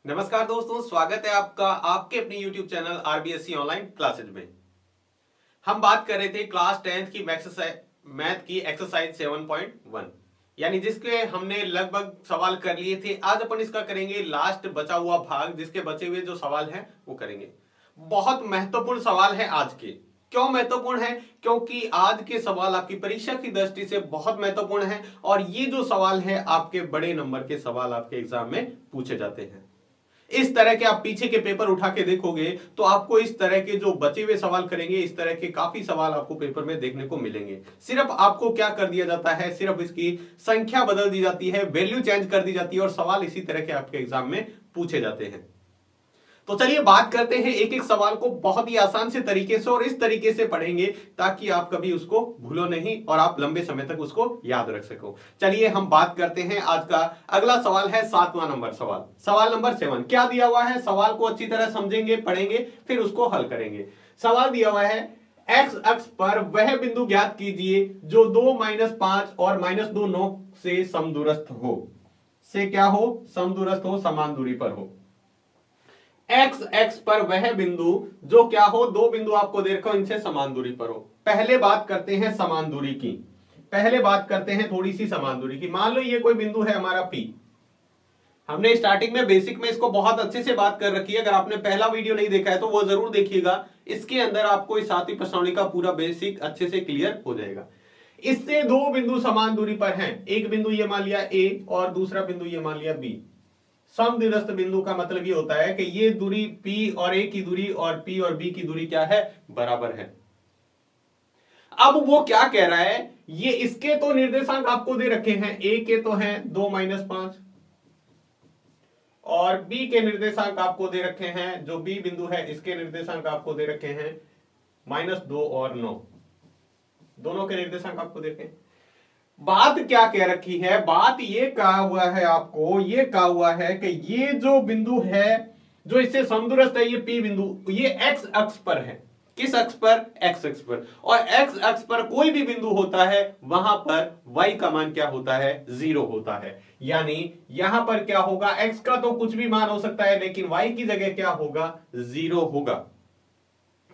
नमस्कार दोस्तों, स्वागत है आपका आपके अपने YouTube channel RBSC online classes में। हम बात कर रहे थे क्लास 10th की मैथ की एक्सरसाइज 7.1, यानी जिसके हमने लगभग सवाल कर लिए थे। आज अपन इसका करेंगे लास्ट बचा हुआ भाग, जिसके बचे हुए जो सवाल हैं वो करेंगे। बहुत महत्वपूर्ण सवाल है आज के। क्यों महत्वपूर्ण है? क्योंकि आज के सवाल आपकी परीक्षा की दृष्टि से बहुत महत्वपूर्ण है और ये जो सवाल है आपके बड़े नंबर के सवाल आपके एग्जाम में पूछे जाते हैं। इस तरह के आप पीछे के पेपर उठा के देखोगे तो आपको इस तरह के जो बचे हुए सवाल करेंगे, इस तरह के काफी सवाल आपको पेपर में देखने को मिलेंगे। सिर्फ आपको क्या कर दिया जाता है, सिर्फ इसकी संख्या बदल दी जाती है, वैल्यू चेंज कर दी जाती है और सवाल इसी तरह के आपके एग्जाम में पूछे जाते हैं। तो चलिए बात करते हैं एक एक सवाल को बहुत ही आसान से तरीके से, और इस तरीके से पढ़ेंगे ताकि आप कभी उसको भूलो नहीं और आप लंबे समय तक उसको याद रख सको। चलिए हम बात करते हैं। आज का अगला सवाल है 7वां नंबर सवाल, सवाल नंबर 7। क्या दिया हुआ है? सवाल को अच्छी तरह समझेंगे, पढ़ेंगे, फिर उसको हल करेंगे। सवाल दिया हुआ है, एक्स अक्ष पर वह बिंदु ज्ञात कीजिए जो 2-5 और -2 9 से समदूरस्थ हो। से क्या हो? समदूरस्थ हो, समान दूरी पर हो। एक्स एक्स पर वह बिंदु जो क्या हो, दो बिंदु आपको दे रखा हो, इनसे समान दूरी पर हो। पहले बात करते हैं समान दूरी की, पहले बात करते हैं थोड़ी सी समान दूरी की। मान लो ये कोई बिंदु है हमारा P। हमने स्टार्टिंग में बेसिक में इसको बहुत अच्छे से बात कर रखी है। अगर आपने पहला वीडियो नहीं देखा है तो वो जरूर देखिएगा। इसके अंदर आपको इस 7वीं प्रश्नावली का पूरा बेसिक अच्छे से क्लियर हो जाएगा। इससे दो बिंदु समान दूरी पर हैं। एक बिंदु ये मान लिया A और दूसरा बिंदु ये मान लिया B। समदूरस्थ बिंदु का मतलब ये होता है कि ये दूरी P और A की दूरी और P और B की दूरी क्या है? बराबर है। अब वो क्या कह रहा है, ये इसके तो निर्देशांक आपको दे रखे हैं। A के तो हैं 2-5 और B के निर्देशांक आपको दे रखे हैं, जो B बिंदु है इसके निर्देशांक आपको दे रखे हैं -2 और 9। दोनों के निर्देशांक आपको दे रखे हैं। बात क्या कह रखी है? बात ये कहा हुआ है, आपको ये कहा हुआ है कि ये जो बिंदु है जो इससे समदूरस्थ है, ये P बिंदु, ये एक्स अक्ष पर है। किस अक्ष पर? एक्स अक्ष पर। और एक्स अक्ष पर कोई भी बिंदु होता है वहां पर y का मान क्या होता है? 0 होता है। यानी यहां पर क्या होगा, x का तो कुछ भी मान हो सकता है लेकिन y की जगह क्या होगा? 0 होगा,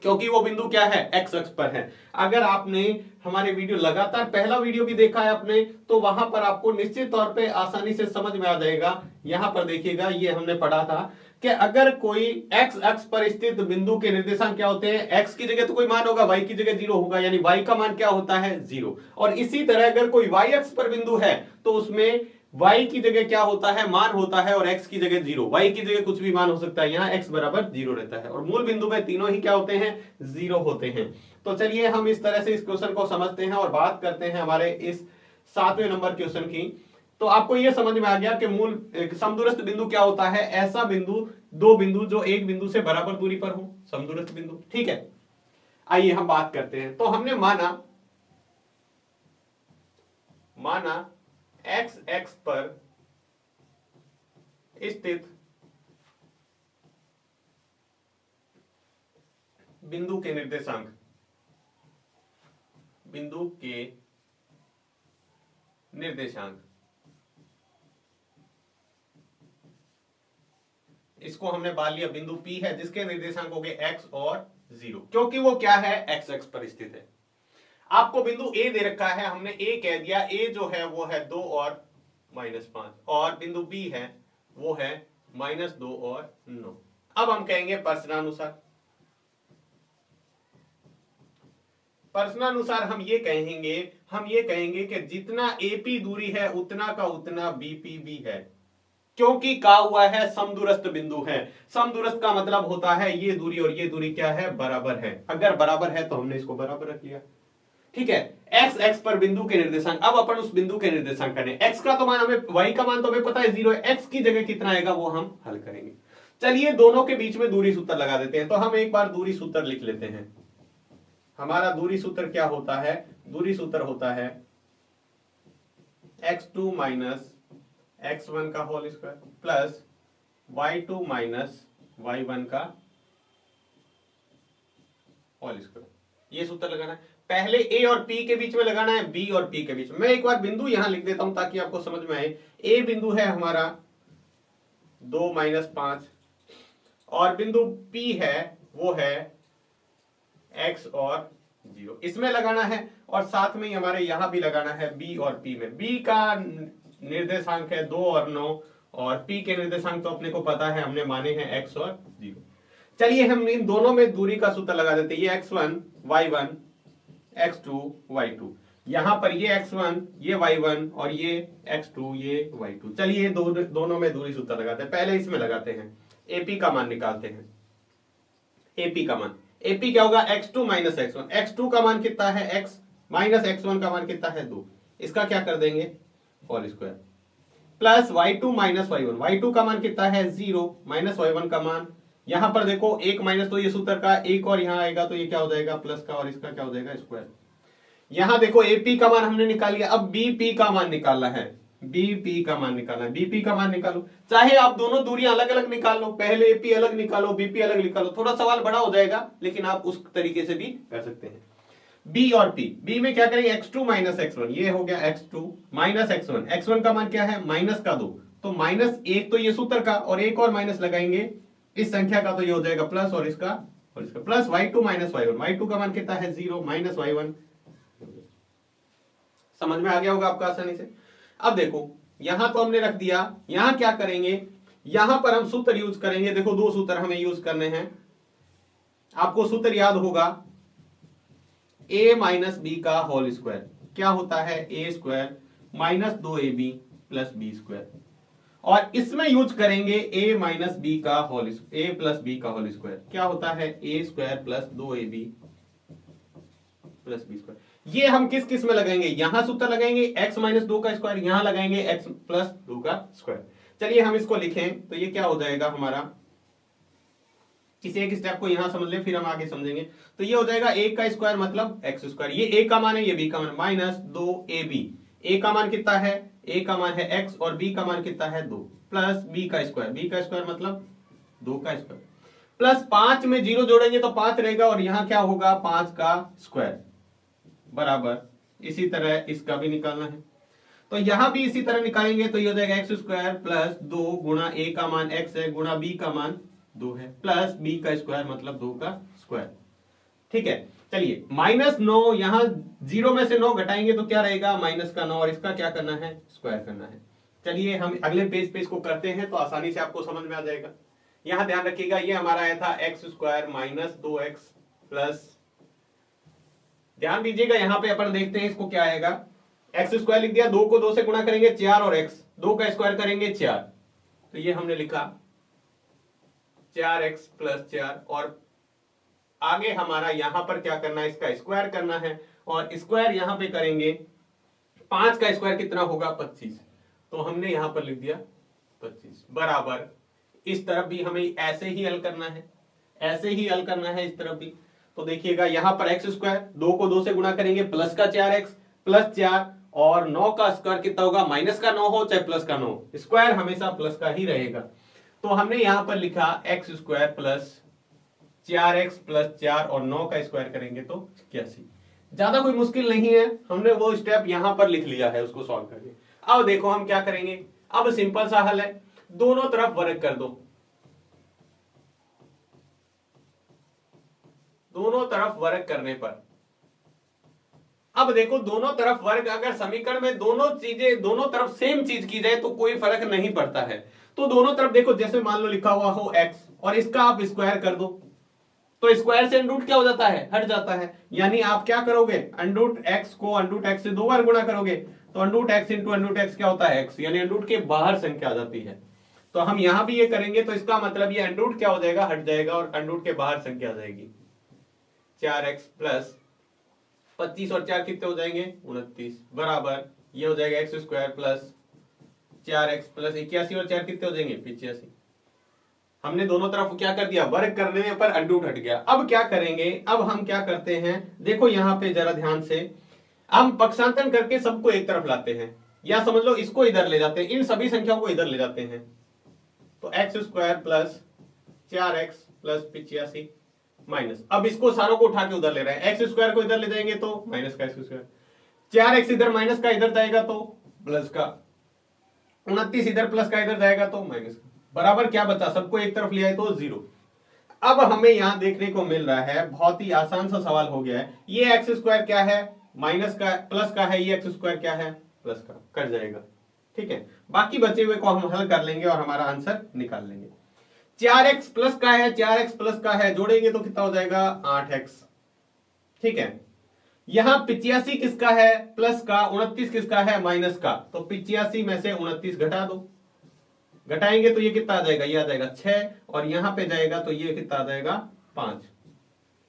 क्योंकि वो बिंदु क्या है? एक्स अक्ष पर है। अगर आपने हमारे वीडियो लगातार पहला वीडियो भी देखा है आपने, तो वहां पर आपको निश्चित तौर पे आसानी से समझ में आ जाएगा। यहां पर देखिएगा, ये हमने पढ़ा था कि अगर कोई एक्स अक्ष पर स्थित बिंदु के निर्देशांक क्या होते हैं? एक्स की जगह तो कोई मान होगा, वाई की जगह 0 होगा, यानी वाई का मान क्या होता है? 0। और इसी तरह अगर कोई वाई अक्ष पर बिंदु है तो उसमें y की जगह क्या होता है? मान होता है, और x की जगह 0। y की जगह कुछ भी मान हो सकता है, यहां x बराबर 0 रहता है। और मूल बिंदु में तीनों ही क्या होते हैं? 0 होते हैं। तो चलिए हम इस तरह से इस क्वेश्चन को समझते हैं और बात करते हैं हमारे इस 7वें नंबर क्वेश्चन की। तो आपको यह समझ में आ गया कि मूल समदूरस्थ बिंदु क्या होता है? ऐसा बिंदु, दो बिंदु जो एक बिंदु से बराबर दूरी पर हो, समदूरस्थ बिंदु। ठीक है, आइए हम बात करते हैं। तो हमने माना एक्स एक्स पर स्थित बिंदु के निर्देशांक, बिंदु के निर्देशांक, इसको हमने मान लिया बिंदु P है जिसके निर्देशांक हो गए x और 0, क्योंकि वो क्या है? एक्स एक्स पर स्थित है। आपको बिंदु A दे रखा है, हमने A कह दिया। A जो है वो है 2 और -5, और बिंदु B है वो है -2 और 9। अब हम कहेंगे प्रश्नानुसार। प्रश्नानुसार हम ये कहेंगे कि जितना AP दूरी है उतना का उतना BP भी है, क्योंकि कहा हुआ है समदूरस्थ बिंदु है। समदूरस्थ का मतलब होता है ये दूरी और ये दूरी क्या है? बराबर है। अगर बराबर है तो हमने इसको बराबर रख लिया। ठीक है, एक्स एक्स पर बिंदु के निर्देशांक। अब अपन उस बिंदु के निर्देशांक करें। एक्स का तो मान हमें, y का मान तो हमें पता है 0 है, एक्स की जगह कितना आएगा वो हम हल करेंगे। चलिए दोनों के बीच में दूरी सूत्र लगा देते हैं। तो हम एक बार दूरी सूत्र लिख लेते हैं। हमारा दूरी सूत्र क्या होता है? दूरी सूत्र होता है x2 - x1 का whole square plus y2 - y1 का होल स्क्वायर। ये सूत्र लगाना है। पहले A और P के बीच में लगाना है, B और P के बीच में। मैं एक बार बिंदु यहां लिख देता हूं ताकि आपको समझ में आए। A बिंदु है हमारा 2 माइनस 5, और बिंदु P है वो है x और 0, इसमें लगाना है। और साथ में ही हमारे यहां भी लगाना है B और P में। B का निर्देशांक है 2 और 9, और P के निर्देशांक तो अपने को पता है, हमने माने हैं x और 0। चलिए हम इन दोनों में दूरी का सूत्र लगा देते हैं। ये x1 y1 x2 y2, यहां पर ये x1 ये y1 और ये x2 ये y2। चलिए दोनों में दूरी सूत्र लगाते हैं। पहले इसमें लगाते हैं, AP का मान निकालते हैं। AP का मान, AP क्या होगा x2 माइनस x1। x2 का मान कितना है x, माइनस x1 का मान कितना है 2, इसका क्या कर देंगे whole square, plus y2 minus y1। y2 का मान कितना है 0, माइनस y1 का मान, यहां पर देखो एक माइनस तो ये सूत्र का एक, और यहां आएगा तो ये क्या हो जाएगा प्लस का, और इसका क्या हो जाएगा स्क्वायर। यहां देखो AP का मान हमने निकाल लिया, अब BP का मान निकालना है। BP का मान निकालना है, BP का मान निकालो। चाहे आप दोनों दूरियां अलग अलग निकाल लो, पहले AP अलग निकालो BP अलग निकालो, थोड़ा सवाल बड़ा हो जाएगा, लेकिन आप उस तरीके से भी कर सकते हैं। B और P, B में क्या करेंगे x2 माइनस x1, ये हो गया x2 माइनस x1। x1 का मान क्या है माइनस का 2, तो माइनस 1 तो ये सूत्र का, और एक और माइनस लगाएंगे इस संख्या का, तो ये हो जाएगा प्लस, और इसका plus y2 minus y1। y2 का मान कितना है 0, माइनस y1। समझ में आ गया होगा आपका आसानी से। अब देखो यहां तो हमने रख दिया, यहां क्या करेंगे, यहां पर हम सूत्र यूज करेंगे। देखो दो सूत्र हमें यूज करने हैं, आपको सूत्र याद होगा a माइनस बी का होल स्क्वायर क्या होता है a square minus 2ab plus b square, और इसमें यूज करेंगे a माइनस बी का होल, a प्लस बी का होल स्क्वायर क्या होता है a square plus 2ab plus b square. ये हम किस किस में लगाएंगे, यहां सूत्र लगाएंगे x माइनस 2 का स्क्वायर, यहां लगाएंगे x प्लस 2 का स्क्वायर। चलिए हम इसको लिखें, तो ये क्या हो जाएगा हमारा, किसी एक स्टेप को यहां समझ लें फिर हम आगे समझेंगे। तो ये हो जाएगा a का स्क्वायर मतलब x स्क्वायर, ये a का मान है ये b का मान, माइनस 2ab। a का मान कितना है, a का मान है x और b का मान कितना है 2, प्लस b का स्क्वायर मतलब 2 का स्क्वायर, प्लस 5 में 0 जोड़ेंगे तो 5 रहेगा, और यहां क्या होगा 5 का स्क्वायर बराबर, इसी तरह इसका भी निकालना है। तो यहां भी इसी तरह निकालेंगे, तो ये हो जाएगा एक्स स्क्वायर प्लस 2 गुणा a का मान x है गुणा b का मान 2 है, प्लस b का स्क्वायर मतलब 2 का स्क्वायर। ठीक है, चलिए माइनस 9, यहां 0 में से 9 घटाएंगे तो क्या रहेगा माइनस का 9, और इसका क्या करना है स्क्वायर करना है। चलिए हम अगले पेज पे इसको करते हैं तो आसानी से आपको समझ में आ जाएगा। यहां ध्यान रखिएगा ये हमारा आया था x square minus 2x plus, ध्यान दीजिएगा यहां पे अपन देखते हैं इसको क्या आएगा, एक्स स्क्वायर लिख दिया, 2 को 2 से गुणा करेंगे 4, और x 2 का स्क्वायर करेंगे 4, तो ये हमने लिखा 4x प्लस 4, और आगे हमारा यहां पर क्या करना है इसका स्क्वायर करना है, और स्क्वायर यहां पे करेंगे 5 का स्क्वायर कितना होगा 25, तो हमने यहां पर लिख दिया 25 बराबर, इस तरफ भी हमें ऐसे ही हल करना है, ऐसे ही हल करना है इस तरफ भी। तो देखिएगा यहां पर एक्स स्क्वायर 2 को 2 से गुणा करेंगे प्लस का 4x प्लस 4, और 9 का स्क्वायर कितना होगा माइनस का 9 हो चाहे प्लस का 9, स्क्वायर हमेशा प्लस का ही रहेगा। तो हमने यहां पर लिखा x square plus 4x plus 4, और 9 का स्क्वायर करेंगे तो 81। ज्यादा कोई मुश्किल नहीं है, हमने वो स्टेप यहां पर लिख लिया है उसको सॉल्व करके। अब देखो हम क्या करेंगे, अब सिंपल सा हल है, दोनों तरफ वर्ग कर दो, दोनों तरफ वर्ग करने पर, अब देखो दोनों तरफ वर्ग, अगर समीकरण में दोनों चीजें दोनों तरफ सेम चीज की जाए तो कोई फर्क नहीं पड़ता है। तो दोनों तरफ देखो, जैसे मान लो लिखा हुआ हो x और इसका आप स्क्वायर कर दो, तो स्क्वायर से अंडरूट क्या हो जाता है हट जाता है, यानी आप क्या करोगे अंडरूट x को अंडरूट x से 2 बार गुणा करोगे, तो under root x into under root x क्या होता है x, यानी अंडरूट के बाहर संख्या आ जाती है। तो हम यहां भी ये करेंगे, तो इसका मतलब ये अंडरूट क्या हो जाएगा हट जाएगा, और अंडरूट के बाहर संख्या आ जाएगी। 4x प्लस 25 और 4 कितने हो जाएंगे 29 बराबर, ये हो जाएगा x square plus 4x plus 81, और 4 कितने हो जाएंगे 85। हमने दोनों तरफ क्या कर दिया वर्ग करने पर अंडरूट हट गया। अब क्या करेंगे, अब हम क्या करते हैं, देखो यहां पे जरा ध्यान से, हम पक्षांतरण करके सबको एक तरफ लाते हैं, या समझ लो इसको इधर ले जाते हैं, इन सभी संख्याओं को इधर ले जाते हैं। तो x square plus 4x plus 85 minus, अब इसको सारों को उठा के उधर ले रहे हैं, एक्स स्क्वायर को इधर ले जाएंगे तो माइनस का एक्स स्क्वायर, 4x इधर माइनस का इधर जाएगा तो प्लस का, 29 इधर प्लस का इधर जाएगा तो माइनस का। बराबर क्या बचा, सबको एक तरफ ले आए तो 0। अब हमें यहां देखने को मिल रहा है, बहुत ही आसान सा सवाल हो गया है, ये एक्स स्क्वायर क्या है, माइनस का प्लस का है, ये एक्स स्क्वायर क्या है, प्लस का, कट जाएगा। ठीक है, बाकी बचे हुए को हम हल कर लेंगे और हमारा आंसर निकाल लेंगे। 4x प्लस का है, 4x प्लस का है, जोड़ेंगे तो कितना हो जाएगा 8x। ठीक है, यहां 85 किसका है, प्लस का, 29 किसका है, माइनस का, तो 85 में से 29 घटा दो, घटाएंगे तो ये कितना आ जाएगा, ये आ जाएगा 6, और यहां पे जाएगा तो ये कितना आ जाएगा 5,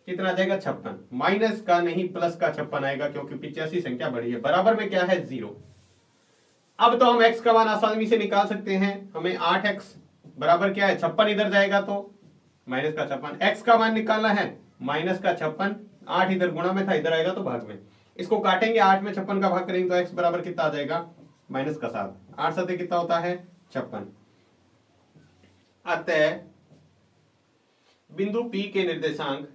कितना आ जाएगा 56, माइनस का नहीं प्लस का 56 आएगा, क्योंकि 85 संख्या बड़ी है, बराबर में क्या है 0। अब तो हम x का मान आसानी से निकाल सकते हैं, हमें 8x बराबर क्या है 56, इधर जाएगा तो माइनस का 56, x का मान निकालना है माइनस का 56, 8 इधर गुणा में था, इधर आएगा तो भाग में, इसको काटेंगे, 8 में 56 का भाग करेंगे तो x बराबर कितना आ जाएगा माइनस का 7, 8 सत्ते कितना होता है 56। अतः बिंदु P के निर्देशांक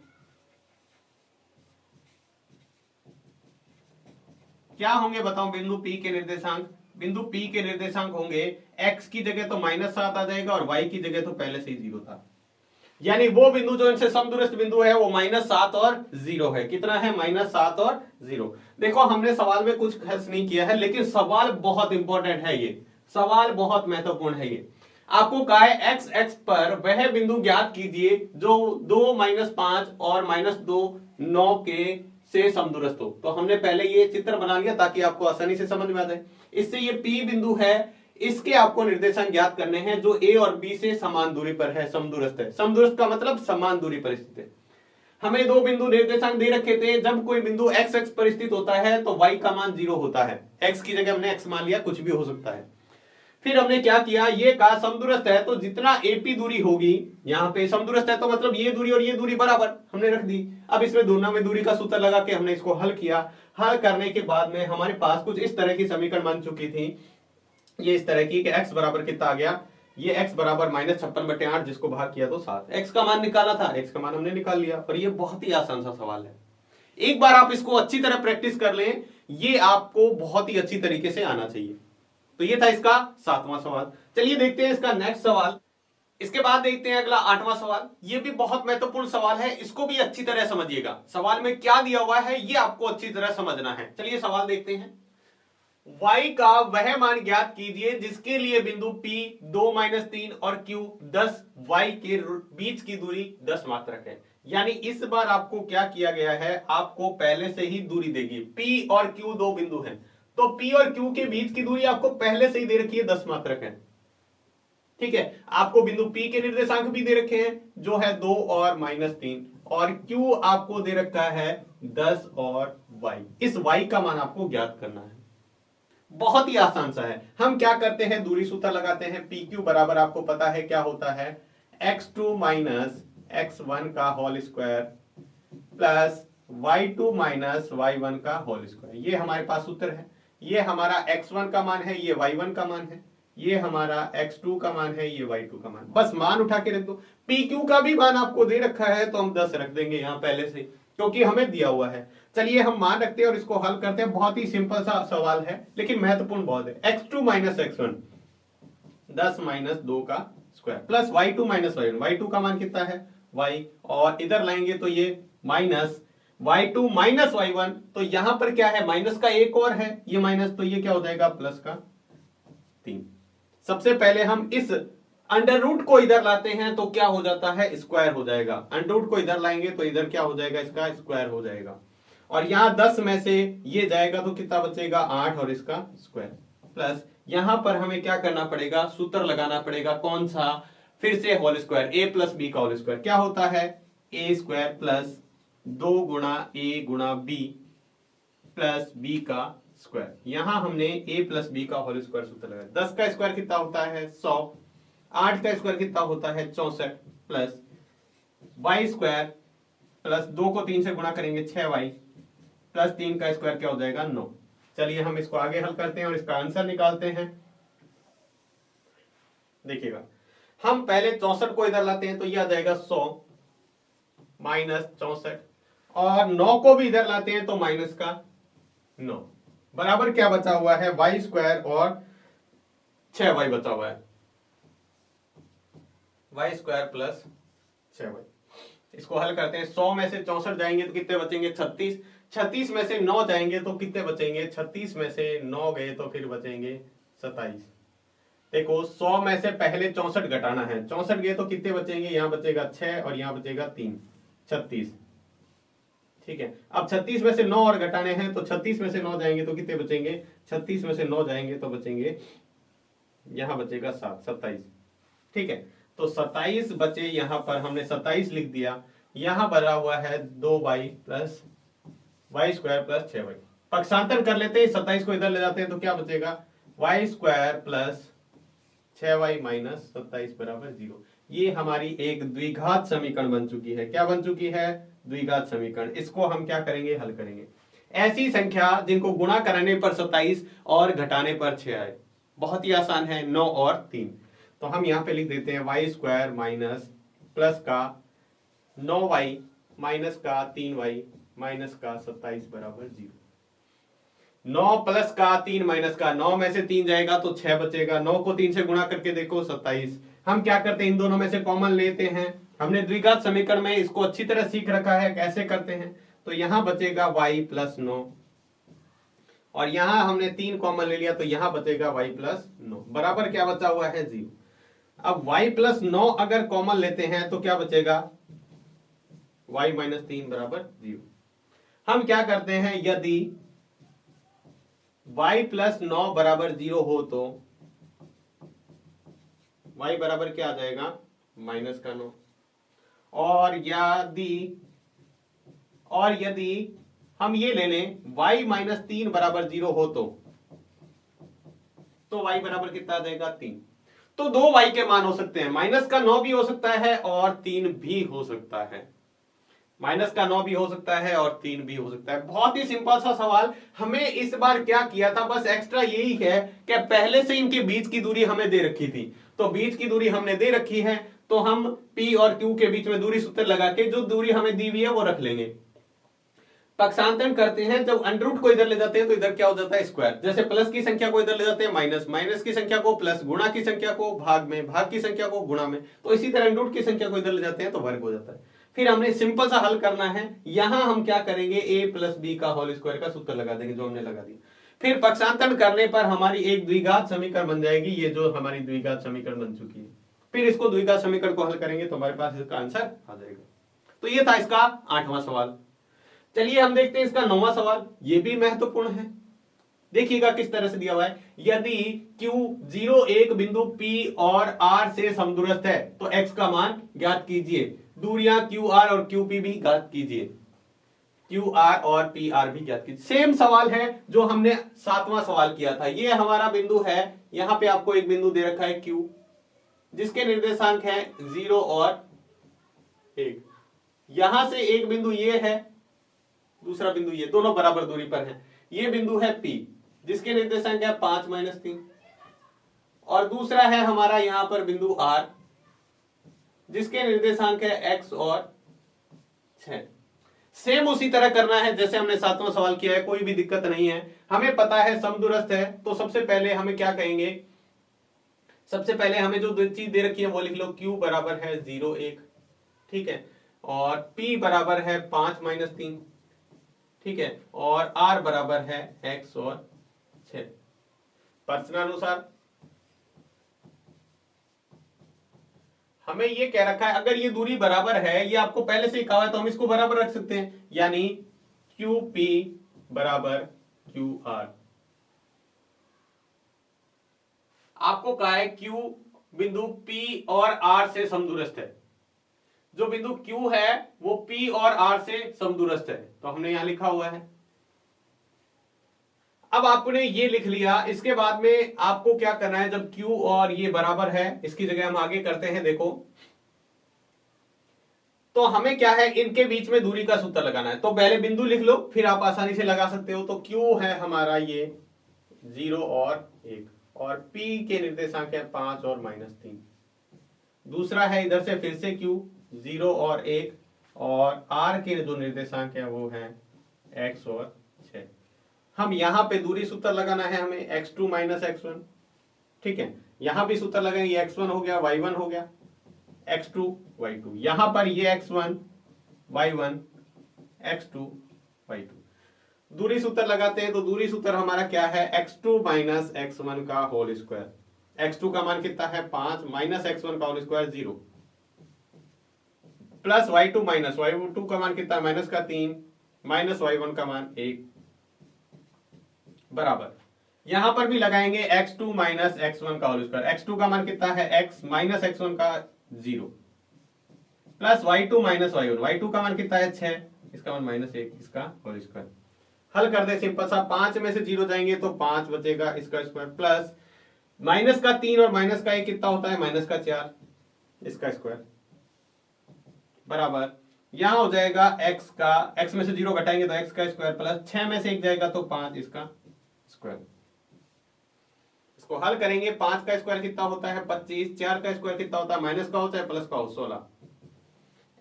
क्या होंगे, बताओ, बिंदु P के निर्देशांक, बिंदु P के निर्देशांक होंगे, x की जगह तो -7 आ जाएगा और y की जगह तो पहले से ही 0 था, यानी वो बिंदु जो इनसे समदूरस्थ बिंदु है वो -7 और 0 है। कितना है, -7 और 0। देखो हमने सवाल में कुछ खर्च नहीं किया है, लेकिन सवाल बहुत इंपॉर्टेंट है, ये सवाल बहुत महत्वपूर्ण है। ये आपको कहा है x x पर वह बिंदु ज्ञात कीजिए जो 2 -5 और -2 9 के से समदूरस्थ हो। तो हमने पहले ये चित्र बना लिया ताकि आपको आसानी से समझ में आ जाए। इससे ये P बिंदु है, इसके आपको निर्देशांक ज्ञात करने हैं जो A और B से समान दूरी पर है, समदूरस्थ है। समदूरस्थ का मतलब समान दूरी पर स्थित है। हमें दो बिंदु निर्देशांक दे रखे थे, जब कोई बिंदु x x पर स्थित होता है तो y का मान 0 होता है, x की जगह हमने x मान लिया, कुछ भी हो सकता है। फिर हमने क्या किया, ये कहा समदूरस्थ है तो जितना AP दूरी होगी, यहां पे समदूरस्थ है तो मतलब ये दूरी और ये दूरी बराबर हमने रख दी। अब इसमें दोनों में दूरी का सूत्र लगा के हमने इसको हल किया। हल करने के बाद में हमारे पास कुछ इस तरह की समीकरण बन चुकी थी, ये इस तरह की कि x बराबर कितना आ गया, ये x बराबर -56/8, जिसको भाग किया तो 7, x का मान निकाला था, x का मान हमने निकाल लिया। और ये बहुत ही आसान सा सवाल है, एक बार आप इसको अच्छी तरह प्रैक्टिस कर लें, ये आपको बहुत ही अच्छी तरीके से आना चाहिए। तो ये था इसका 7वां सवाल। चलिए देखते हैं इसका नेक्स्ट सवाल। इसके बाद देखते हैं अगला 8वां सवाल। ये भी बहुत महत्वपूर्ण सवाल है, इसको भी अच्छी तरह समझिएगा। सवाल में क्या दिया हुआ है ये आपको अच्छी तरह समझना है। चलिए सवाल देखते हैं। y का वह मान ज्ञात कीजिए जिसके लिए बिंदु P 2 - 3 और Q 10 y के बीच की दूरी 10 मात्रक है। यानी इस बार आपको क्या किया गया है, आपको पहले से ही दूरी देगी। P और Q दो बिंदु हैं, तो P और Q के बीच की दूरी आपको पहले से ही दे रखी है, 10 मात्रक है। ठीक है, आपको बिंदु P के निर्देशांक भी दे रखे हैं जो है 2 और -3, और Q आपको दे रखा है 10 और y। इस y का मान आपको ज्ञात करना है। बहुत ही आसान सा है। हम क्या करते हैं, दूरी सूत्र लगाते हैं। PQ बराबर आपको पता है क्या होता है, x2 - x1 का whole square plus y2 - y1 का होल स्क्वायर। ये हमारे पास सूत्र है। ये हमारा x1 का मान है, ये y1 का मान है, ये हमारा x2 का मान है, ये y2 का मान। बस मान उठा के रख दो। PQ का भी मान आपको दे रखा है तो हम 10 रख देंगे यहां पहले से, क्योंकि हमें दिया हुआ है। चलिए हम मान रखते हैं और इसको हल करते हैं। बहुत ही सिंपल सा सवाल है लेकिन महत्वपूर्ण बहुत है। x2 - x1 10 - 2 का square plus y2 - y1, y2 का मान कितना है y, और इधर लाएंगे तो ये माइनस y2 - y1, तो यहां पर क्या है, माइनस का एक और है, ये माइनस, तो ये क्या हो जाएगा प्लस का 3। सबसे पहले हम इस अंडर रूट को इधर लाते हैं तो क्या हो जाता है, स्क्वायर हो जाएगा। अंडर रूट को इधर लाएंगे तो इधर क्या हो जाएगा, इसका स्क्वायर हो जाएगा। और यहां 10 में से ये जाएगा तो कितना बचेगा 8 और इसका स्क्वायर, प्लस यहां पर हमें क्या करना पड़ेगा, सूत्र लगाना पड़ेगा। कौन सा, फिर से whole square, a plus b का होल स्क्वायर क्या होता है, a स्क्वायर प्लस 2 गुणा a गुणा b प्लस b का स्क्वायर। यहां हमने a प्लस b का होल स्क्वायर सूत्र लगाया। 10 का स्क्वायर कितना होता है 100, 8 का स्क्वायर कितना होता है 64, प्लस y स्क्वायर प्लस 2 को 3 से गुणा करेंगे 6y प्लस 3 का स्क्वायर क्या हो जाएगा 9। चलिए हम इसको आगे हल करते हैं और इसका आंसर निकालते हैं। देखिएगा, हम पहले 64 को इधर लाते हैं तो ये आ जाएगा 100 माइनस 64, और 9 को भी इधर लाते हैं तो माइनस का 9, बराबर क्या बचा हुआ है y स्क्वायर और 6y बचा हुआ है। Y square plus 6y। इसको हल करते हैं। 100 में से 64 जाएंगे तो कितने बचेंगे? 36। 36 में से 9 जाएंगे तो कितने बचेंगे? 36 में से 9 गए तो फिर बचेंगे 27। देखो 100 में से पहले 64 घटाना है, 64 गए तो कितने बचेंगे? यहाँ बचेगा 6 और यहाँ बचेगा 3, 36। ठीक है, अब 36 में से 9 और घटाने हैं तो 36 में से 9 जाएंगे तो कितने बचेंगे? 36 में से 9 जाएंगे तो बचेंगे, यहां बचेगा 7, 27। ठीक है, तो 27 बचे, यहां पर हमने 27 लिख दिया। यहां बना हुआ है 2y plus Y square plus 6y। पक्षांतर कर लेते हैं, 27 को इधर ले जाते हैं तो क्या बचेगा? Y square plus 6y minus 27 बराबर 0। ये हमारी एक द्विघात समीकरण बन चुकी है। क्या बन चुकी है? द्विघात समीकरण। इसको हम क्या करेंगे? हल करेंगे। ऐसी संख्या जिनको गुणा कराने पर 27 और घटाने पर 6 आए, बहुत ही आसान है, 9 और 3। तो हम यहां पे लिख देते हैं वाई स्क्वायर माइनस प्लस का 9y माइनस का 3y माइनस का 27 बराबर 0। 9 प्लस का 3 माइनस का, 9 में से 3 जाएगा तो 6 बचेगा। 9 को 3 से गुणा करके देखो 27। हम क्या करते हैं? इन दोनों में से कॉमन लेते हैं। हमने द्विघात समीकरण में इसको अच्छी तरह सीख रखा है कैसे करते हैं। तो यहां बचेगा y प्लस 9 और यहां हमने 3 कॉमन ले लिया तो यहां बचेगा y प्लस 9 बराबर क्या बचा हुआ है? 0। अब y प्लस 9 अगर कॉमन लेते हैं तो क्या बचेगा? y माइनस 3 बराबर 0। हम क्या करते हैं? यदि y प्लस 9 बराबर 0 हो तो y बराबर क्या आ जाएगा? माइनस का 9। और यदि हम ये ले लें y माइनस 3 बराबर 0 हो तो y बराबर कितना आ जाएगा? 3। तो 2 y के मान हो सकते हैं, माइनस का 9 भी हो सकता है और 3 भी हो सकता है। माइनस का 9 भी हो सकता है और 3 भी हो सकता है। बहुत ही सिंपल सा सवाल। हमें इस बार क्या किया था, बस एक्स्ट्रा यही है कि पहले से इनके बीच की दूरी हमें दे रखी थी, तो बीच की दूरी हमने दे रखी है तो हम P और Q के बीच में दूरी सूत्र लगा के जो दूरी हमें दी हुई है वो रख लेंगे। पक्षांतरण करते हैं, जब अंडर रूट को इधर ले जाते हैं तो इधर क्या हो जाता है? स्क्वायर। जैसे प्लस की संख्या को इधर ले जाते हैं माइनस, माइनस की संख्या को प्लस, गुणा की संख्या को भाग में, भाग की संख्या को गुणा में, तो इसी तरह अंडर रूट की संख्या को इधर ले जाते हैं तो वर्ग हो जाता है। फिर हमने सिंपल सा हल करना है। यहां हम क्या करेंगे? a प्लस बी का होल स्क्वायर का सूत्र लगा देंगे जो हमने लगा दिया। फिर पक्षांतरण करने पर हमारी एक द्विघात समीकरण बन जाएगी, ये जो हमारी द्विघात समीकरण बन चुकी है। फिर इसको द्विघात समीकरण को हल करेंगे तो हमारे पास इसका आंसर आ जाएगा। तो ये था इसका 8वां सवाल। चलिए हम देखते हैं इसका 9वां सवाल। ये भी महत्वपूर्ण है। देखिएगा किस तरह से दिया हुआ है। यदि Q 0 एक बिंदु P और R से समदूरस्थ है तो X का मान ज्ञात कीजिए। दूरियां QR और QP भी ज्ञात कीजिए। QR और PR भी ज्ञात कीजिए। सेम सवाल है जो हमने 7वां सवाल किया था। ये हमारा बिंदु है, यहां पे आपको एक बिंदु दे रखा है Q, जिसके निर्देशांक है 0 और 1। यहां से एक बिंदु ये है, दूसरा बिंदु ये, दोनों बराबर दूरी पर हैं। ये बिंदु है P जिसके निर्देशांक है 5 माइनस 3 और दूसरा है हमारा यहां पर बिंदु R जिसके निर्देशांक है x और 6। सेम उसी तरह करना है जैसे हमने 7वां सवाल किया है, कोई भी दिक्कत नहीं है। हमें पता है समदूरस्थ है तो सबसे पहले हमें क्या कहेंगे? सबसे पहले हमें जो चीज दे रखी है वो लिख लो। Q बराबर है 0 1, ठीक है, और P बराबर है 5 माइनस 3, ठीक है, और R बराबर है x और 6। प्रश्नानुसार हमें ये कह रखा है अगर ये दूरी बराबर है, ये आपको पहले से ही कहा है तो हम इसको बराबर रख सकते हैं, यानी QP बराबर QR। आपको कहा है Q बिंदु P और R से समदूरस्थ है। जो बिंदु Q है वो P और R से समदूरस्थ है, तो हमने यहां लिखा हुआ है। अब आपने ये लिख लिया, इसके बाद में आपको क्या करना है? जब Q और ये बराबर है, इसकी जगह हम आगे करते हैं। देखो तो हमें क्या है, इनके बीच में दूरी का सूत्र लगाना है। तो पहले बिंदु लिख लो, फिर आप आसानी से लगा सकते हो। तो Q है हमारा ये 0 और 1 और P के निर्देशांक है 5 और माइनस 3। दूसरा है इधर से फिर से Q 0 और 1 और R के जो निर्देशांक है वो है x और 6। हम यहां पे दूरी सूत्र लगाना है हमें, x2 माइनस x1, ठीक है। यहां भी सूत्र लगाएंगे, x1 हो गया, y1 हो गया, x2 y2, यहां पर ये x1 y1 x2 y2। दूरी सूत्र लगाते हैं तो दूरी सूत्र हमारा क्या है, x2 माइनस x1 का होल स्क्वायर। x2 का मान कितना है 5 माइनस x1 का whole square 0 plus y2 minus y2 का मान कितना है माइनस का 3 माइनस y1 का मान 1 बराबर, यहां पर भी लगाएंगे x2 माइनस x1 का होल स्क्वायर। x2 का मान कितना है x माइनस x1 का 0 plus y2 minus y1, y2 का मान कितना है 6, इसका मान माइनस 1, इसका होल स्क्वायर। हल कर दे सिंपल सा, 5 में से 0 जाएंगे तो 5 बचेगा, इसका स्क्वायर प्लस माइनस का 3 और माइनस का 1 कितना होता है माइनस का 4, इसका स्क्वायर बराबर, यहां हो जाएगा x में से 0 घटाएंगे तो x का स्क्वायर प्लस 6 में से 1 जाएगा तो 5, इसका स्क्वायर। इसको हल करेंगे, 5 का स्क्वायर कितना होता है 25, 4 का स्क्वायर कितना होता है माइनस का होता है प्लस का हो 16,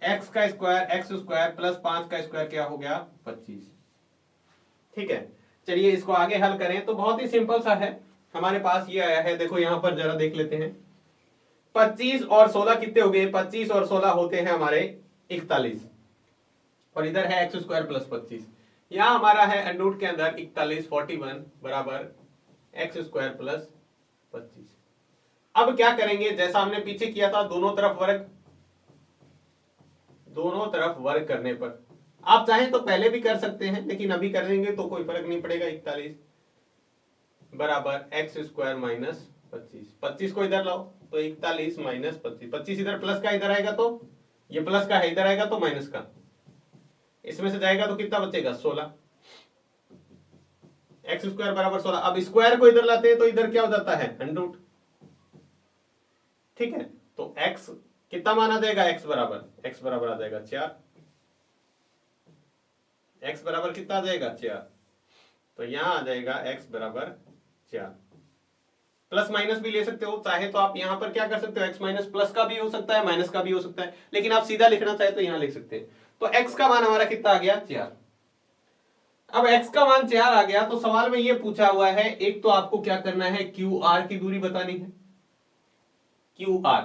x का स्क्वायर x स्क्वायर प्लस 5 का स्क्वायर क्या हो गया 25। ठीक है, चलिए इसको आगे हल करें तो बहुत ही सिंपल सा है, हमारे पास ये आया है, देखो यहां पर जरा देख लेते हैं। 25 और 16 कितने हो गए, 25 और 16 होते हैं हमारे 41 और इधर है एक्स स्क्वायर प्लस 25, यहां हमारा है अंडर के अंदर 41 41 बराबर एक्स स्क्वायर प्लस 25। अब क्या करेंगे, जैसा हमने पीछे किया था, दोनों तरफ वर्ग करने पर, आप चाहें तो पहले भी कर सकते हैं लेकिन अभी करेंगे तो कोई फर्क नहीं पड़ेगा। 41 बराबर एक्स स्क्वायर माइनस 25, 25 को इधर लाओ तो 41 माइनस 25, 25 इधर प्लस का इधर आएगा तो ये प्लस का है, इधर आएगा तो माइनस का, इसमें से जाएगा तो कितना बचेगा 16, एक्स स्क्वायर बराबर 16। अब स्क्वायर को इधर लाते हैं तो इधर क्या हो जाता है अंडर, ठीक है, तो x कितना मान आ जाएगा, x बराबर आ जाएगा 4, x बराबर कितना आ जाएगा 4, तो यहां आ जाएगा x बराबर 4। प्लस माइनस भी ले सकते हो, चाहे तो आप यहां पर क्या कर सकते हो, x माइनस प्लस का भी हो सकता है माइनस का भी हो सकता है, लेकिन आप सीधा लिखना चाहे तो यहां लिख सकते हैं। तो x का मान हमारा कितना आ गया 4। अब x का मान 4 आ गया तो सवाल में ये पूछा हुआ है, एक तो आपको क्या करना है QR की दूरी बतानी है, QR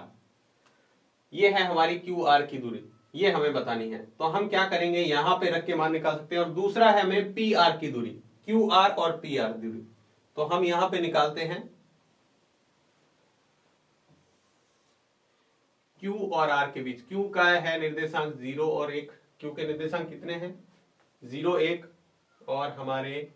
ये है हमारी QR की दूरी, ये हमें बतानी है, तो हम क्या करेंगे यहां पे रख के मान निकाल सकते हैं। और दूसरा है हमें PR की दूरी, QR और PR दूरी, तो हम यहां पे निकालते हैं Q और R के बीच। Q का है निर्देशांक 0 और 1, Q के निर्देशांक कितने हैं 0 1, और हमारे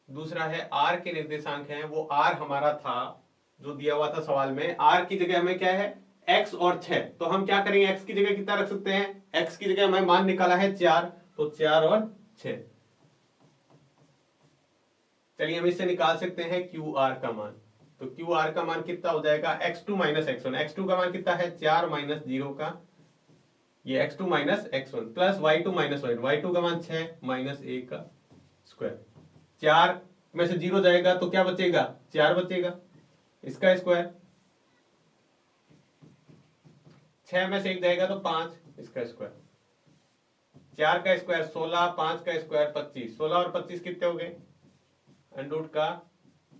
दूसरा है R के निर्देशांक हैं, वो R हमारा था जो दिया हुआ था सवाल में, R की जगह हमें क्या है x और 6, तो हम क्या करेंगे x की जगह कितना रख सकते हैं, x की जगह हमें मान निकाला है 4, तो 4 और 6। चलिए हम इससे निकाल सकते हैं QR का मान, तो QR का मान कितना हो जाएगा x2 माइनस x1, x2 का मान कितना है 4 माइनस 0 का ये x2 minus x1 plus y2 minus y2 का मान 6 माइनस 1 का स्क्वायर, 4 में से 0 जाएगा तो क्या बचेगा 4 बचेगा, इसका स्क्वायर, 6 में से 1 जाएगा तो 5, इसका स्क्वायर, 4 का स्क्वायर 16, 5 का स्क्वायर 25, 16 और 25 कितने हो गए अंडर का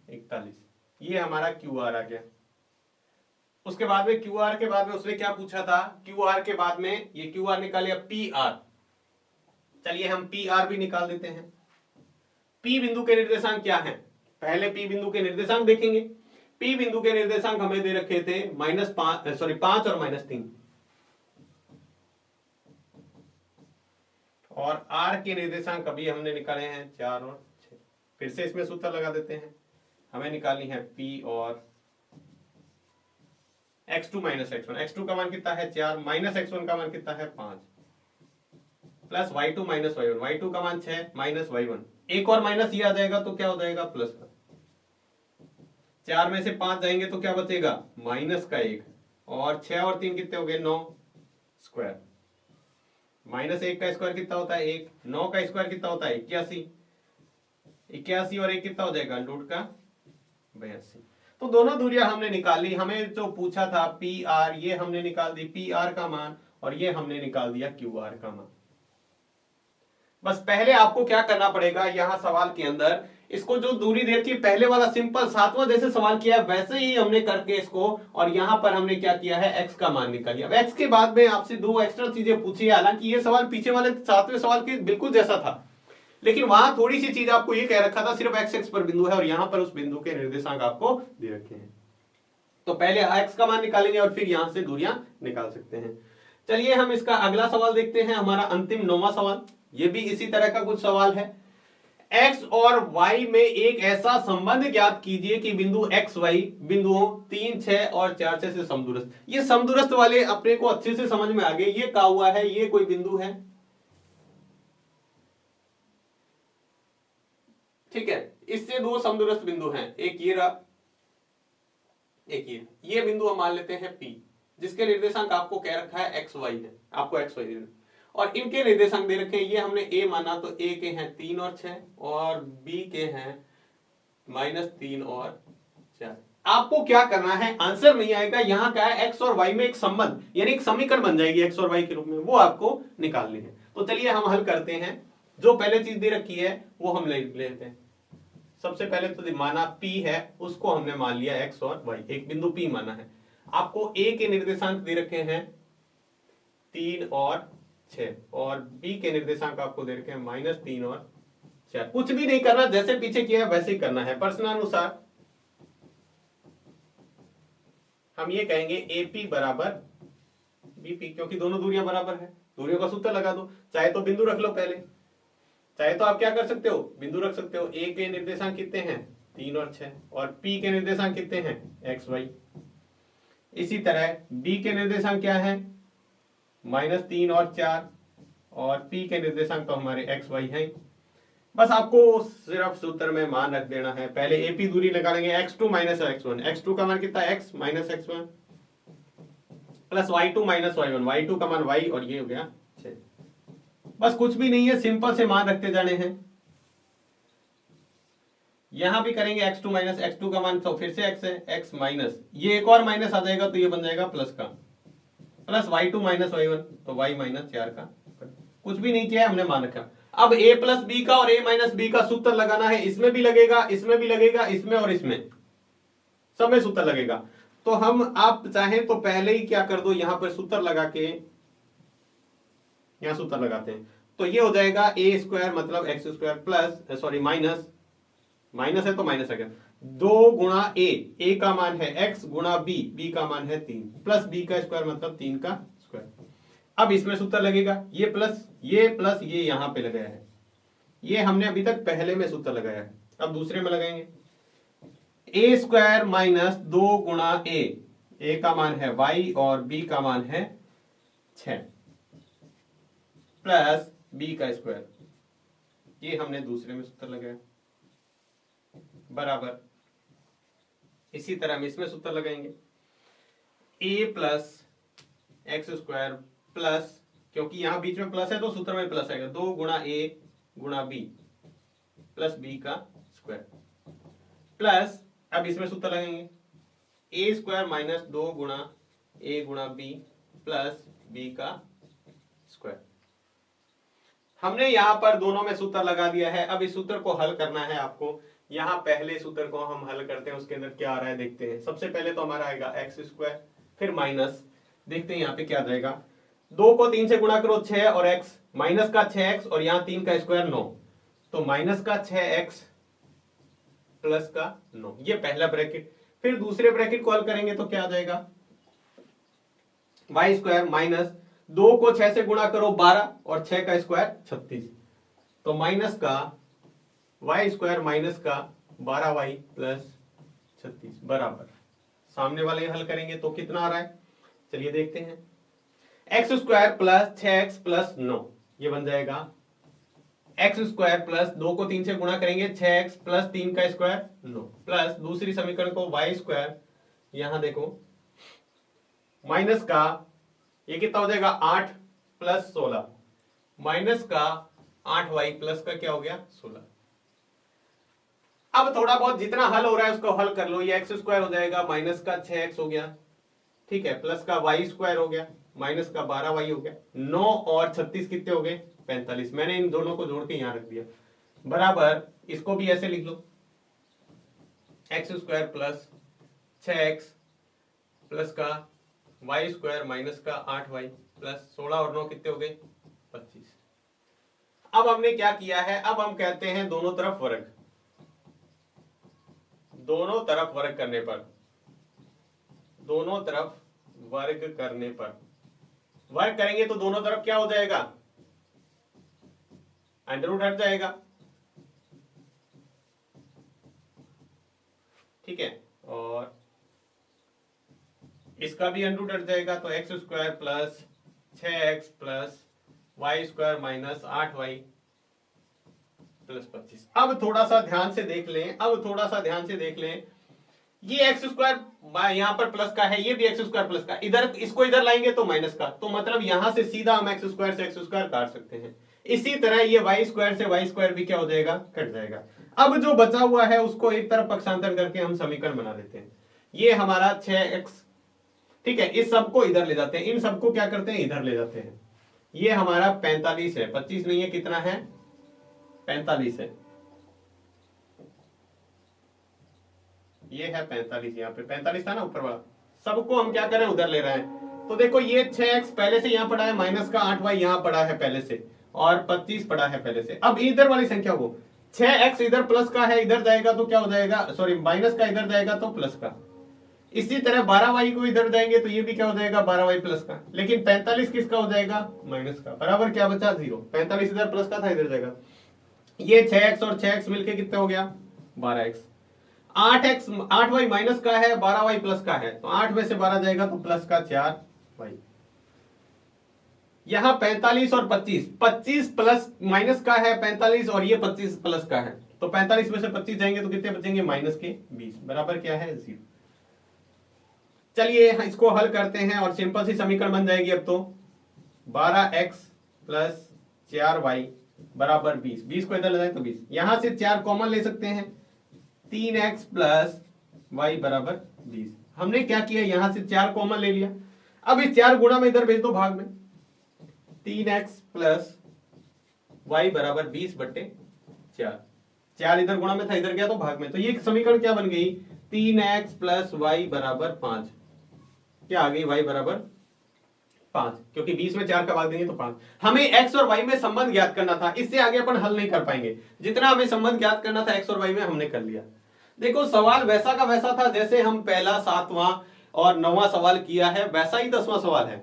41, ये हमारा QR आ गया। उसके बाद में QR के बाद में उसने क्या पूछा था, QR के बाद में ये QR निकाल लिया PR, चलिए हम PR भी निकाल देते हैं। P बिंदु के निर्देशांक क्या है, पहले P बिंदु के निर्देशांक देखेंगे। P बिंदु के निर्देशांक हमें दे रखे थे -5 और -3, और R के निर्देशांक अभी हमने निकाले हैं 4 और 6। फिर से इसमें सूत्र लगा देते हैं, हमें निकालनी है P और x2 माइनस x1, x2 का मान कितना है 4 माइनस x1 का मान कितना है 5 plus y2 minus y1, y2 का मान 6 माइनस y1, एक और माइनस ये आ जाएगा तो क्या हो जाएगा प्लस का, 4 में से 5 जाएंगे तो क्या बचेगा माइनस का 1, और 6 और 3 कितने हो गए 9 स्क्वायर, माइनस 1 का स्क्वायर कितना होता है 1, 9 का स्क्वायर कितना होता है 81, 81 और 1 कितना हो जाएगा रूट का 82। तो दोनों दूरियां हमने निकाल ली, हमें जो पूछा था PR ये हमने निकाल दी PR का मान, और ये हमने निकाल दिया QR का मान। बस पहले आपको क्या करना पड़ेगा, यहां सवाल के अंदर इसको जो दूरी दे रखी है, पहले वाला सिंपल सातवां जैसे सवाल किया वैसे ही हमने करके इसको, और यहां पर हमने क्या किया है, एक्स का मान निकालिए। अब एक्स के बाद में आपसे दो एक्स्ट्रा चीजें पूछी है, हालांकि ये सवाल पीछे वाले सातवें सवाल के बिल्कुल जैसा था, लेकिन वहां थोड़ी सी चीज आपको ये कह रखा था सिर्फ एक्स एक्स पर बिंदु है, और यहां पर उस बिंदु के निर्देशांक आपको दे रखे हैं। तो पहले एक्स का मान निकालेंगे और फिर यहां से दूरियां निकाल सकते हैं। चलिए हम इसका अगला सवाल देखते हैं, हमारा अंतिम 9वां सवाल। ये भी इसी तरह का कुछ सवाल है। x और y में एक ऐसा संबंध ज्ञात कीजिए कि बिंदु x y बिंदुओं 3, 6 और 4, 6 से समदूरस्थ। ये समदूरस्थ वाले अपने को अच्छे से समझ में आ गए। ये कहा हुआ है, ये कोई बिंदु है, ठीक है, इससे दो समदूरस्थ बिंदु हैं, एक ये रहा, एक ये बिंदु हम मान लेते हैं P, जिसके निर्देशांक आपको कह रखा है एक्स वाई है, आपको एक्स वाई देना, और इनके निर्देशांक दे रखे हैं, ये हमने A माना तो A के हैं 3 और 6 और B के हैं -3 और 4। आपको क्या करना है, आंसर नहीं आएगा, यहां क्या है, एक्स और वाई में एक संबंध यानी एक समीकरण बन जाएगी एक्स और वाई के रूप में, वो आपको निकालनी है। तो चलिए हम हल करते हैं। जो पहले चीज दे रखी है वो हम ले लेते हैं। सबसे पहले तो माना P है, उसको हमने मान लिया x और y, एक बिंदु P माना है। आपको A के निर्देशांक दे रखे हैं 3 और 6 और B के निर्देशांक आपको दे रखे हैं -3 और 4। कुछ भी नहीं करना, जैसे पीछे किया है वैसे ही करना है। प्रश्नानुसार हम ये कहेंगे AP बराबर BP, क्योंकि दोनों दूरियां बराबर है, दूरियों का सूत्र लगा दो। चाहे तो बिंदु रख लो पहले, चाहे तो आप क्या कर सकते हो, बिंदु रख सकते हो। A के निर्देशांक कितने हैं 3 और 6 और P के निर्देशांक कितने हैं x y। इसी तरह B के निर्देशांक क्या है -3 और 4 और P के निर्देशांक तो हमारे x y हैं। बस आपको सिर्फ सूत्र में मान रख देना है। पहले AP दूरी निकालेंगे x2 - x1, x2 का मान कितना है x - x1 plus y2 - y1, y2 का मान y और ये हो गया 6। बस कुछ भी नहीं है, सिंपल से मान रखते जाने हैं। यहां भी करेंगे x2 - x2 का मान तो फिर से x है, x माइनस ये एक और माइनस आ जाएगा तो ये बन जाएगा प्लस का, प्लस y2 - y1 तो y -4 का। कुछ भी नहीं किया है, हमने मान रखा। अब a + b का और a - b का सूत्र लगाना है। इसमें भी लगेगा, इसमें भी लगेगा, इसमें और इसमें, सब में सूत्र लगेगा। तो हम आप चाहें तो पहले ही क्या कर दो, यहां पर सूत्र लगा के यहां सूत्र लगाते हैं तो ये हो जाएगा a² मतलब x² प्लस सॉरी माइनस है तो माइनस आ गया 2 गुणा a का मान है x गुणा b का मान है 3 प्लस b का स्क्वायर मतलब 3 का स्क्वायर। अब इसमें सूत्र लगेगा, ये प्लस ये यहां पे लगाया है, ये हमने अभी तक पहले में सूत्र लगाया है। अब दूसरे में लगाएंगे a² - 2 गुणा a का मान है y और b का मान है 6 प्लस b का स्क्वायर, ये हमने दूसरे में सूत्र लगाया बराबर। इसी तरह हम इसमें सूत्र लगाएंगे a प्लस x² प्लस, क्योंकि यहां बीच में प्लस है तो सूत्र में प्लस आएगा, 2 गुणा a गुणा b प्लस b का स्क्वायर प्लस, अब इसमें सूत्र लगाएंगे a² - 2 गुणा a गुणा b प्लस b का स्क्वायर। हमने यहां पर दोनों में सूत्र लगा दिया है। अब इस सूत्र को हल करना है आपको। यहां पहले सूत्र को हम हल करते हैं, उसके अंदर क्या आ रहा है देखते हैं। सबसे पहले तो हमारा आएगा x², फिर माइनस, देखते हैं यहाँ पे क्या जाएगा। 2 को 3 से गुणा करो 6 और x, माइनस का 6x और यहाँ 3 का स्क्वायर 9, तो माइनस का 6x प्लस का 9, ये पहला ब्रैकेट। फिर दूसरे ब्रैकेट को हल करेंगे तो क्या आ जाएगा, y² माइनस 2 को 6 से गुणा करो 12 और 6 का स्क्वायर 36, तो माइनस का y² माइनस का 12y प्लस 36 बराबर, सामने वाले हल करेंगे तो कितना आ रहा है, चलिए देखते हैं। x² प्लस 6x प्लस 9, ये बन जाएगा x² प्लस 2 को 3 से गुणा करेंगे 6x प्लस 3 का स्क्वायर 9 प्लस दूसरी समीकरण को y², यहां देखो माइनस का ये कितना हो जाएगा 8 प्लस 16 माइनस का 8y प्लस का क्या हो गया 16। अब थोड़ा बहुत जितना हल हो रहा है उसको हल कर लो। ये x² हो जाएगा, माइनस का 6x हो गया, ठीक है, प्लस का y² हो गया, माइनस का 12y हो गया, 9 और 36 कितने हो गए 45। मैंने इन दोनों को जोड़ के यहां रख दिया, बराबर इसको भी ऐसे लिख लो, x² प्लस 6x प्लस का y² माइनस का 8y प्लस 16 और 9 कितने हो गए 25। अब हमने क्या किया है, अब हम कहते हैं दोनों तरफ वर्ग, दोनों तरफ वर्ग करने पर, दोनों तरफ वर्ग करने पर, वर्ग करेंगे तो दोनों तरफ क्या हो जाएगा, अंडर रूट हट जाएगा, ठीक है, और इसका भी अंडर रूट हट जाएगा, तो x² plus 6x plus y² minus 8y plus 25। अब थोड़ा सा ध्यान से देख लें, अब थोड़ा सा ध्यान से देख लें, ये x² यहां पर प्लस का है, ये भी x² प्लस का, इधर इसको इधर लाएंगे तो माइनस का, तो मतलब यहां से सीधा हम x² से x² काट सकते हैं। इसी तरह ये y² से y² भी क्या हो जाएगा, कट जाएगा। अब जो बचा हुआ है उसको एक तरफ पक्षांतर करके हम समीकरण बना देते हैं। ये हमारा 6x, ठीक है, इस सबको इधर ले जाते हैं, इन सबको क्या करते हैं, इधर ले जाते हैं। ये हमारा 45 है, 25 नहीं है, कितना है 45 है, ये है 45, यहाँ पे 45 था ना ऊपर वाला, सबको हम क्या कर रहे हैं, उधर ले रहे हैं। तो देखो ये 6x पहले से यहाँ पड़ा है, माइनस का 8y यहाँ पड़ा है पहले से, और 25 पड़ा है पहले से। अब इधर वाली संख्या को 6x इधर प्लस का है, इधर जाएगा तो क्या हो जाएगा, सॉरी माइनस का इधर जाएगा तो प्लस का। इसी तरह 12y को इधर जाएंगे तो ये भी क्या हो जाएगा 12y प्लस का, लेकिन 45 किसका हो जाएगा, माइनस का, बराबर क्या बचा 0। 45 इधर प्लस का था, इधर जाएगा। ये 6x और 6x मिलके कितना हो गया 12x। 8y माइनस का है, 12y प्लस का है, तो 8 में से 12 जाएगा तो प्लस का 4y। यहां 45 और 25 प्लस माइनस का है 45, और ये 25 प्लस का है, तो 45 में से 25 जाएंगे तो कितने बचेंगे माइनस के 20, बराबर क्या है 0। चलिए इसको हल करते हैं और सिंपल सी समीकरण बन जाएगी अब तो, 12x प्लस 4y बराबर 20, 20 को इधर ले जाए तो 20, यहां से 4 कॉमन ले सकते हैं, 3x प्लस y बराबर 20। हमने क्या किया, यहां से 4 कॉमन ले लिया, अब इस 4 गुणा में इधर भेज दो भाग में, 3x प्लस y बराबर 20/4, 4 इधर गुणा में था, इधर गया तो भाग में, तो ये समीकरण क्या बन गई, 3x प्लस y बराबर 5, क्या आ गई y बराबर 5, क्योंकि 20 में 4 का भाग देंगे तो 5। हमें x और y में संबंध ज्ञात करना था, इससे आगे अपन हल नहीं कर पाएंगे। जितना हमें संबंध ज्ञात करना था x और y में हमने कर लिया। देखो सवाल वैसा का वैसा था जैसे हम पहला 7वां और 9वां सवाल किया है, वैसा ही 10वां सवाल है।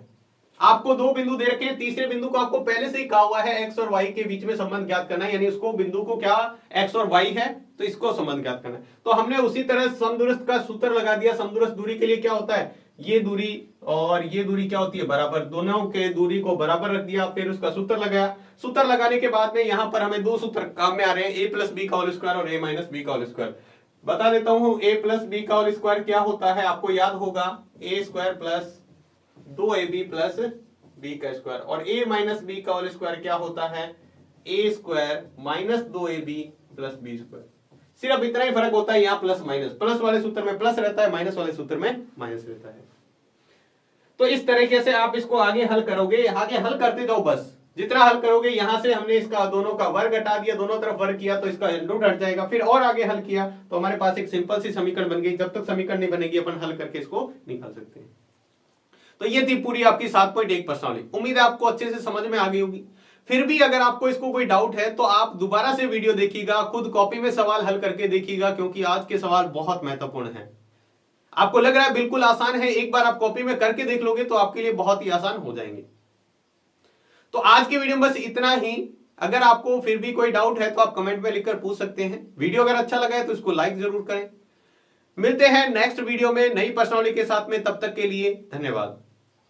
आपको 2 बिंदु दे रखे हैं, तीसरे बिंदु को आपको पहले से ही कहा हुआ है x और y के बीच में संबंध ज्ञात करना है, यानी उसको बिंदु को क्या x और y है तो इसको संबंध ज्ञात करना है। तो हमने उसी तरह समदूरस्थ का सूत्र लगा दिया। समदूरस्थ दूरी के लिए क्या होता है, ये दूरी और ये दूरी क्या होती है बराबर, दोनों के दूरी को बराबर रख दिया, फिर उसका सूत्र लगाया। सूत्र लगाने के बाद में यहां पर हमें 2 सूत्र काम में आ रहे हैं, a प्लस बी का होल स्क्वायर और a माइनस बी का होल स्क्वायर। बता देता हूं a प्लस बी का होल स्क्वायर क्या होता है, आपको याद होगा a square plus 2ab plus b का स्क्वायर, और a माइनस बी का होल स्क्वायर क्या होता है, a square minus 2ab plus b square. सिर्फ इतना ही फर्क होता है, यहाँ प्लस माइनस, प्लस वाले सूत्र में प्लस रहता है, माइनस वाले सूत्र में माइनस रहता है। तो इस तरीके से आप इसको आगे हल करोगे, आगे हल करते जाओ, बस जितना हल करोगे। यहां से हमने इसका दोनों का वर्ग हटा दिया, दोनों तरफ वर्ग किया तो इसका रूट हट जाएगा, फिर और आगे हल किया तो हमारे पास एक सिंपल सी समीकरण बन गई। जब तक समीकरण नहीं बनेगी अपन हल करके इसको निकाल सकते हैं। तो ये थी पूरी आपकी 7.1 प्रश्नावली। उम्मीद है आपको अच्छे से समझ में आ गई होगी। फिर भी अगर आपको इसको कोई डाउट है तो आप दोबारा से वीडियो देखिएगा, खुद कॉपी में सवाल हल करके देखिएगा, क्योंकि आज के सवाल बहुत महत्वपूर्ण है। आपको लग रहा है बिल्कुल आसान है, एक बार आप कॉपी में करके देख लोगे तो आपके लिए बहुत ही आसान हो जाएंगे। तो आज की वीडियो में बस इतना ही। अगर आपको फिर भी कोई डाउट है तो आप कमेंट में लिखकर पूछ सकते हैं। वीडियो अगर अच्छा लगा है तो इसको लाइक जरूर करें। मिलते हैं नेक्स्ट वीडियो में नई प्रश्नावली के साथ में, तब तक के लिए धन्यवाद।